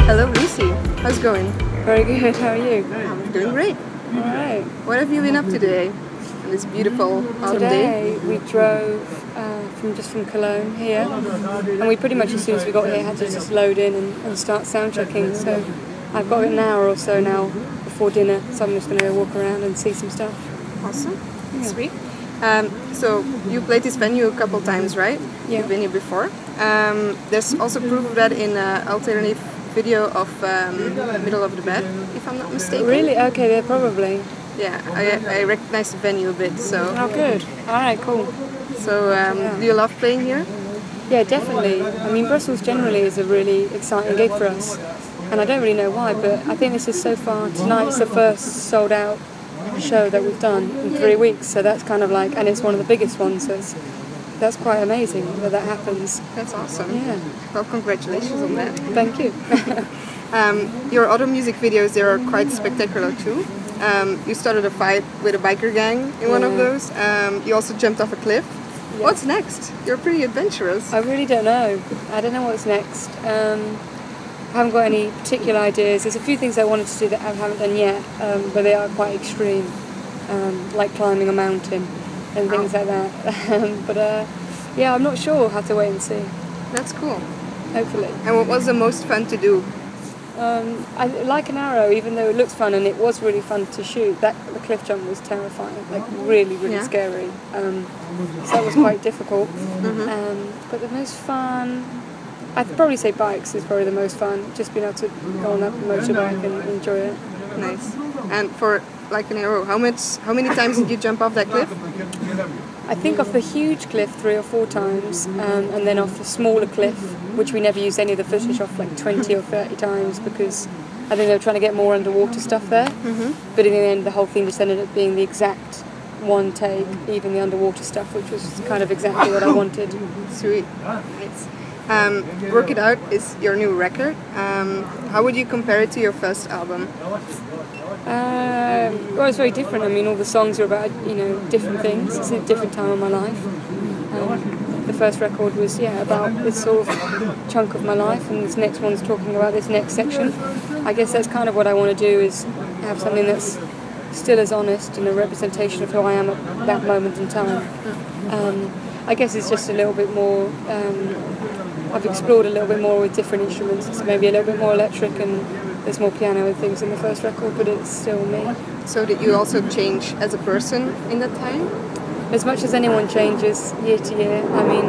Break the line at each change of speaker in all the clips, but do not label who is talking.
Hello Lucy, how's it going?
Very good, how are you?
I'm doing great.
Alright.
What have you been up to today? On this beautiful autumn day?
Today we drove from Cologne here, and we pretty much as soon as we got here had to just load in and start sound checking. So I've got an hour or so now before dinner, so I'm just going to walk around and see some stuff.
Awesome,
Yeah.
sweet. So you played this venue a couple times, right?
Yeah.
You've been here before. There's also proof of that in an alternative video of Middle of the Bed, if I'm not mistaken.
Really? Okay, they're probably.
Yeah, I recognize the venue a bit, so...
Oh, good. Alright, cool.
So, do you love playing here?
Yeah, definitely. I mean, Brussels generally is a really exciting gig for us, and I don't really know why, but I think this is so far, tonight's the first sold out show that we've done in 3 weeks, so that's kind of like, and it's one of the biggest ones, so that's quite amazing that happens.
That's awesome.
Yeah.
Well, congratulations on that.
Thank you.
Your other music videos, they are quite spectacular too. You started a fight with a biker gang in one of those. You also jumped off a cliff.
Yeah.
What's next? You're pretty adventurous.
I really don't know. I don't know what's next. I haven't got any particular ideas. There's a few things I wanted to do that I haven't done yet, but they are quite extreme, like climbing a mountain and things like that. Yeah, I'm not sure. I'll have to wait and see.
That's cool.
Hopefully.
And what was the most fun to do?
I like an arrow, even though it looks fun and it was really fun to shoot. The cliff jump was terrifying, like really scary. So that was quite difficult. But the most fun, I'd probably say bikes is probably the most fun. Just being able to go on that motorbike and enjoy it.
Nice. And for like an arrow, how many times did you jump off that cliff?
I think off the huge cliff 3 or 4 times, and then off the smaller cliff, which we never used any of the footage off, like 20 or 30 times, because I think they were trying to get more underwater stuff there. But in the end, the whole thing just ended up being the exact one take, even the underwater stuff, which was kind of exactly what I wanted.
Sweet. Nice. Work It Out is your new record. How would you compare it to your first album?
Well, it's very different. I mean, all the songs are about, different things. It's a different time of my life. The first record was, about this sort of chunk of my life, and this next one's talking about this next section. I guess that's kind of what I want to do, is have something that's still as honest and a representation of who I am at that moment in time. I guess it's just a little bit more, I've explored a little bit more with different instruments. It's maybe a little bit more electric, and there's more piano and things in the first record, but it's still me.
So did you also change as a person in that time?
As much as anyone changes year to year. I mean,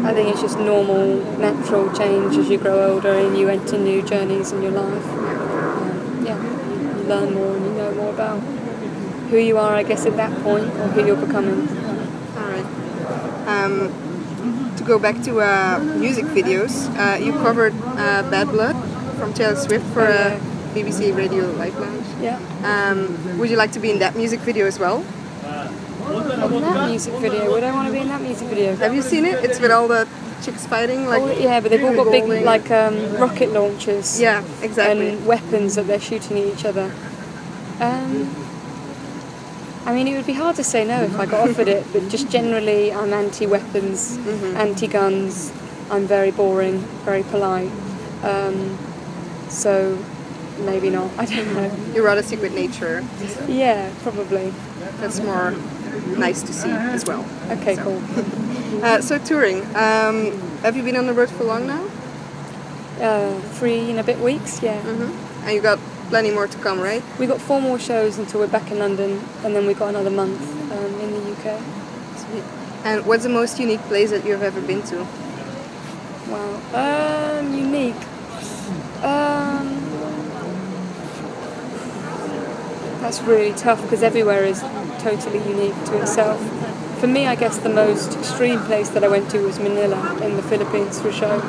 I think it's just normal, natural change as you grow older and you enter new journeys in your life. You learn more and you know more about who you are, I guess, at that point, or who you're becoming.
All right. To go back to music videos, you covered Bad Blood from Taylor Swift for BBC Radio Live Lounge.
Yeah.
Would you like to be in that music video as well?
In that music video? Would I want to be in that music video?
Have you seen it? It's with all the chicks fighting, like
but they've all got big, like rocket launchers.
Yeah, exactly.
And weapons that they're shooting at each other. I mean, it would be hard to say no if I got offered it, but just generally, I'm anti-weapons, anti-guns. I'm very boring, very polite. So maybe not. I don't know.
You're rather secret nature.
Yeah, probably.
That's more nice to see as well.
Okay, cool.
So touring, have you been on the road for long now?
3 and a bit weeks, yeah.
And you got plenty more to come, right?
We got 4 more shows until we're back in London, and then we got another month in the UK.
Sweet. And what's the most unique place that you've ever been to?
Wow, unique. That's really tough because everywhere is totally unique to itself. For me, I guess the most extreme place that I went to was Manila in the Philippines for a show.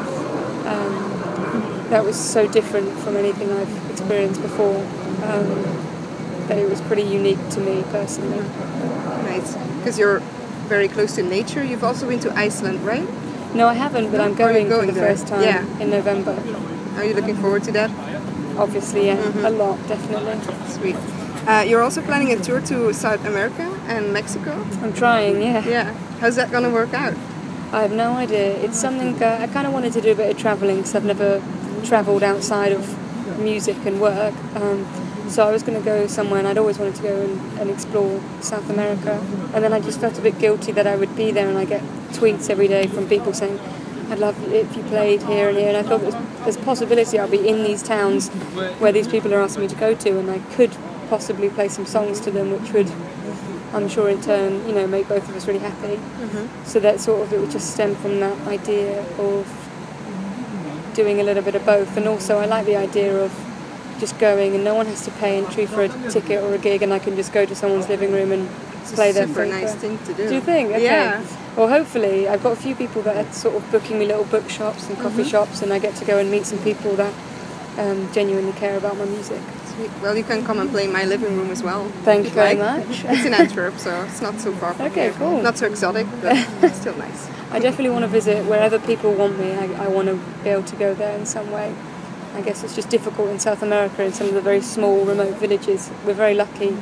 That was so different from anything I've experienced before that it was pretty unique to me personally.
Nice. Because you're very close to nature. You've also been to Iceland, right?
No, I haven't, but I'm going for the first time in November.
Are you looking forward to that?
Obviously, yeah. A lot, definitely.
Sweet. You're also planning a tour to South America and Mexico?
I'm trying, yeah.
Yeah. How's that going to work out?
I have no idea. It's something I kind of wanted to do a bit of travelling because I've never travelled outside of music and work. So I was going to go somewhere, and I'd always wanted to go and explore South America. And then I just felt a bit guilty that I would be there, and I get tweets every day from people saying, I'd love it if you played here and here. And I thought there's a possibility I'll be in these towns where these people are asking me to go to, and I could possibly play some songs to them, which would, I'm sure in turn, make both of us really happy. So that sort of, it would just stem from that idea of doing a little bit of both. And also I like the idea of just going and no one has to pay entry for a ticket or a gig, and I can just go to someone's living room and play their
super nice thing to do.
Do you think? Okay.
Yeah.
Well, hopefully, I've got a few people that are sort of booking me little bookshops and coffee shops, and I get to go and meet some people that genuinely care about my music.
Sweet. Well, you can come and play in my living room as well.
Thank you very much.
It's in Antwerp, so it's not so far from here.
Cool.
Not so exotic, but still nice.
I definitely want to visit wherever people want me. I want to be able to go there in some way. I guess it's just difficult in South America, in some of the very small, remote villages. We're very lucky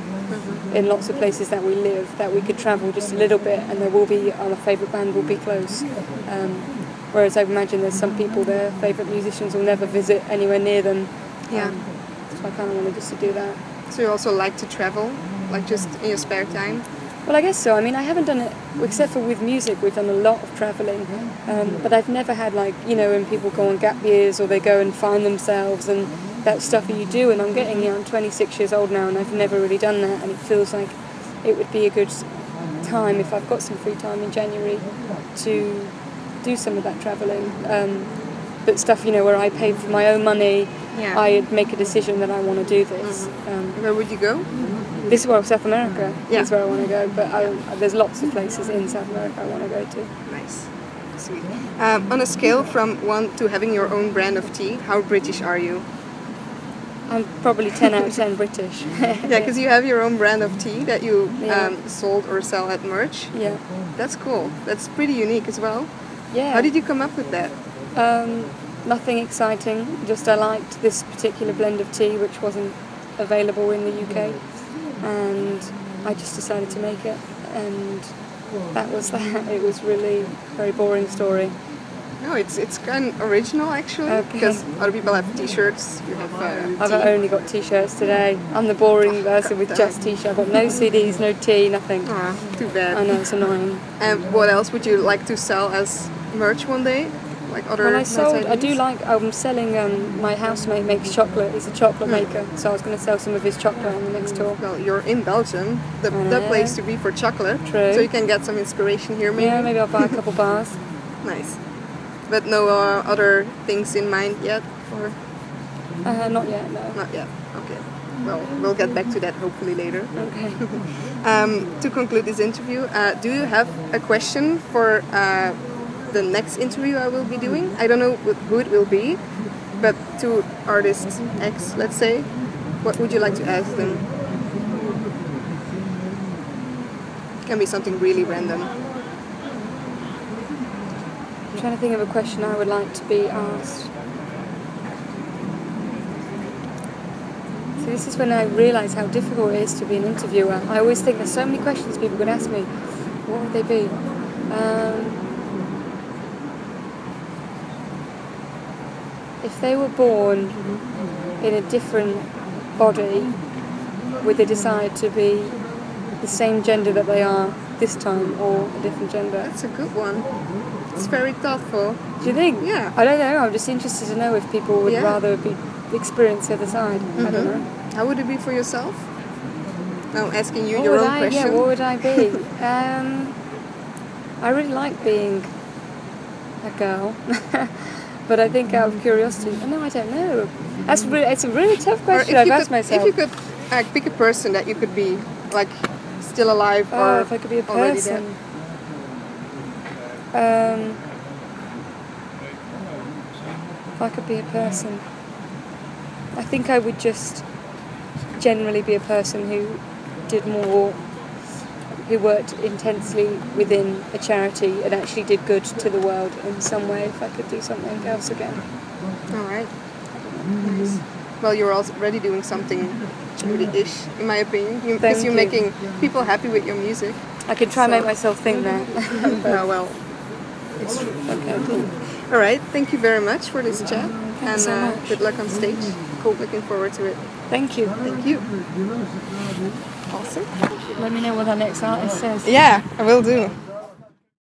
in lots of places that we live, that we could travel just a little bit and there will be, our favourite band will be close. Whereas I imagine there's some people, their favourite musicians will never visit anywhere near them.
Yeah.
So I kind of wanted just to do that.
So you also like to travel, like just in your spare time?
Well, I guess so. I mean, I haven't done it, except for with music, we've done a lot of travelling. But I've never had when people go on gap years or they go and find themselves and that stuff that you do. And I'm I'm 26 years old now and I've never really done that. And it feels like it would be a good time if I've got some free time in January to do some of that travelling. But stuff, where I pay for my own money, I'd make a decision that I want to do this.
Where would you go?
This is South America.
Yeah.
Is where I want to go, but there's lots of places in South America I want to go to.
Nice. Sweet. On a scale from 1 to having your own brand of tea, how British are you?
I'm probably 10 out of 10 British.
Yeah, because you have your own brand of tea that you sold or sell at merch.
Yeah.
That's cool. That's pretty unique as well.
Yeah.
How did you come up with that?
Nothing exciting. Just I liked this particular blend of tea, which wasn't available in the UK. And I just decided to make it, and that was that. It was really a very boring story.
No, it's kind of original actually, because other people have t-shirts, you have
I've only got t-shirts today. I'm the boring person with just t-shirts. I've got no CDs, no tea, nothing.
Too bad.
I know, it's annoying.
And what else would you like to sell as merch one day? Like other
I'm selling, my housemate makes chocolate, he's a chocolate maker, so I was going to sell some of his chocolate on the next tour.
Well, you're in Belgium, the place to be for chocolate.
True.
So you can get some inspiration here maybe.
Yeah, maybe I'll buy a couple bars.
Nice. But no other things in mind yet? Or?
Not yet, no.
Not yet, okay. Well, we'll get back to that hopefully later.
Okay.
To conclude this interview, do you have a question for the next interview I will be doing? I don't know who it will be, but to artist X, let's say, what would you like to ask them? Can be something really random.
I'm trying to think of a question I would like to be asked. So this is when I realise how difficult it is to be an interviewer. I always think there's so many questions people could ask me. What would they be? If they were born in a different body, would they decide to be the same gender that they are this time or a different gender?
That's a good one. It's very thoughtful.
Do you think?
Yeah.
I don't know. I'm just interested to know if people would rather experience the other side. I don't know.
How would it be for yourself? Now I'm asking you your own question.
Yeah, what would I be? I really like being a girl. But I think out of curiosity, no, I don't know. It's a really tough question. I've asked myself.
If you could pick a person that you could be, like, still alive or
if I could be a
already
person.
dead.
If I could be a person, I think I would just generally be a person who worked intensely within a charity and actually did good to the world in some way, if I could do something else again.
All right. Nice. Well, you're already doing something charity-ish, in my opinion, because you're making people happy with your music.
I could try and make myself think that.
Oh, well, it's true.
Okay.
All right. Thank you very much for this chat. and
so much.
good luck on stage.
Cool.
Looking forward to it.
Thank you.
Thank you. Awesome.
Let me know what our next artist says.
Yeah, I will do.